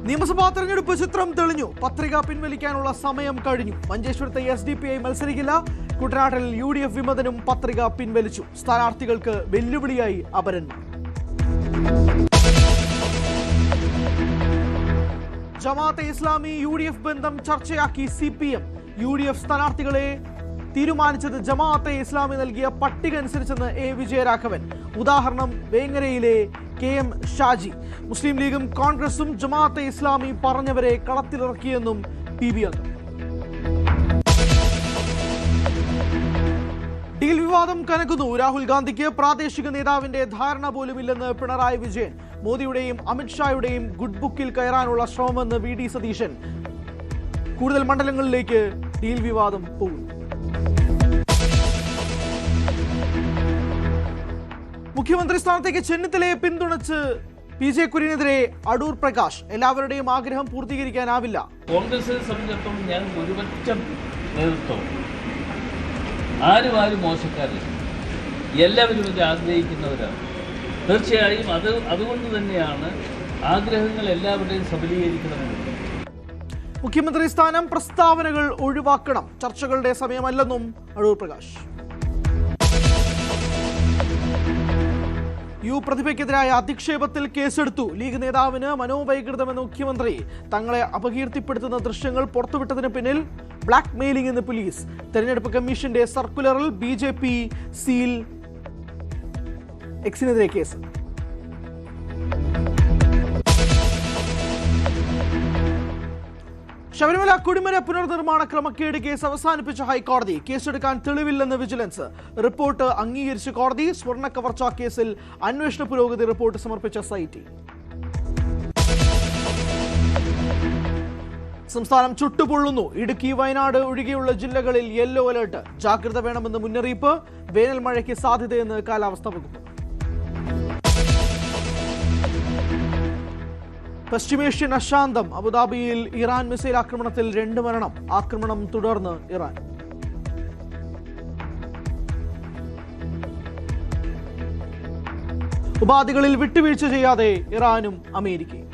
നിയമസഭാ തെരഞ്ഞെടുപ്പ് ചിത്രം തെളിഞ്ഞു. പത്രിക പിൻവലിക്കാനുള്ള സമയം കഴിഞ്ഞു. മഞ്ചേശ്വരത്തെ SDPI മത്സരിക്കില്ല. കുട്ടനാട്ടിൽ UDF വിമതനും പത്രിക പിൻവലിച്ചു. സ്ഥാനാർത്ഥികൾക്ക് വെല്ലുവിളിയായി അപരന്മാർ. ജമാഅത്തെ ഇസ്ലാമി UDF ബന്ധം ചർച്ചയാക്കി CPM. UDF സ്ഥാനാർത്ഥികളെ തീരുമാനിച്ചത് ജമാഅത്തെ ഇസ്ലാമി നൽകിയ പട്ടിക അനുസരിച്ചെന്ന് A. വിജയരാഘവൻ. ഉദാഹരണം വേങ്ങരയിലെ KM ഷാജി. മുസ്ലിം ലീഗും കോൺഗ്രസും ജമാഅത്തെ ഇസ്ലാമി പറഞ്ഞവരെ കളത്തിലിറക്കിയെന്നും PB അംഗം. ഡീൽ വിവാദം കനക്കുന്നു. രാഹുൽ ഗാന്ധിക്ക് പ്രാദേശിക നേതാവിന്റെ ധാരണ പോലുമില്ലെന്ന് പിണറായി വിജയൻ. മോദിയുടെയും അമിത്ഷായുടെയും ഗുഡ് ബുക്കിൽ കയറാനുള്ള ശ്രമമെന്ന് VD സതീശൻ. കൂടുതൽ മണ്ഡലങ്ങളിലേക്ക് ഡീൽ വിവാദം പോകുന്നു. മുഖ്യമന്ത്രി സ്ഥാനത്തേക്ക് ചെന്നിത്തലയെ പിന്തുണച്ച് PJ കുര്യനെതിരെ അടൂർ പ്രകാശ്. എല്ലാവരുടെയും ആഗ്രഹം പൂർത്തീകരിക്കാനാവില്ല. കോൺഗ്രസിനെ സംബന്ധിച്ചിടത്തോളം ഞാൻ ഒരുപറ്റം നേതൃത്വം ആരും മോശക്കാരില്ല. എല്ലാവരും ഇത് ആഗ്രഹിക്കുന്നവരാണ്. തീർച്ചയായും അതുകൊണ്ട് തന്നെയാണ് ആഗ്രഹങ്ങൾ എല്ലാവരുടെയും സബലീകരിക്കണമെന്ന്. മുഖ്യമന്ത്രി സ്ഥാനം പ്രസ്താവനകൾ ഒഴിവാക്കണം. ചർച്ചകളുടെ സമയമല്ലെന്നും അടൂർ പ്രകാശ്. പ്രതിഭയ്ക്കെതിരായ അധിക്ഷേപത്തിൽ കേസെടുത്തു. ലീഗ് നേതാവിന് മനോവൈകൃതമെന്ന മുഖ്യമന്ത്രി. തങ്ങളെ അപകീർത്തിപ്പെടുത്തുന്ന ദൃശ്യങ്ങൾ പുറത്തുവിട്ടതിന് പിന്നിൽ ബ്ലാക്ക് മെയിലിംഗ് എന്ന് പോലീസ്. തെരഞ്ഞെടുപ്പ് കമ്മീഷന്റെ സർക്കുലറിൽ BJP സീൽ. എക്സിനെതിരെ കേസ്. ശബരിമല കൊടിമര പുനർനിർമ്മാണ ക്രമക്കേട് കേസ് അവസാനിപ്പിച്ച ഹൈക്കോടതി. കേസെടുക്കാൻ തെളിവില്ലെന്ന് വിജിലൻസ്. റിപ്പോർട്ട് അംഗീകരിച്ച കോടതി. സ്വർണ്ണ കവർച്ചാ കേസിൽ അന്വേഷണ പുരോഗതി റിപ്പോർട്ട് സമർപ്പിച്ച സൈറ്റി. സംസ്ഥാനം ചുട്ടുപൊള്ളുന്നു. ഇടുക്കി, വയനാട് ഒഴികെയുള്ള ജില്ലകളിൽ യെല്ലോ അലർട്ട്. ജാഗ്രത വേണമെന്ന് മുന്നറിയിപ്പ്. വേനൽ മഴയ്ക്ക് സാധ്യതയെന്ന് കാലാവസ്ഥാ വകുപ്പ്. പശ്ചിമേഷ്യൻ അശാന്തം. അബുദാബിയിൽ ഇറാൻ മിസൈൽ ആക്രമണത്തിൽ 2 മരണം. ആക്രമണം തുടർന്ന് ഇറാൻ. ഉപാധികളിൽ വിട്ടുവീഴ്ച ചെയ്യാതെ ഇറാനും അമേരിക്കയും.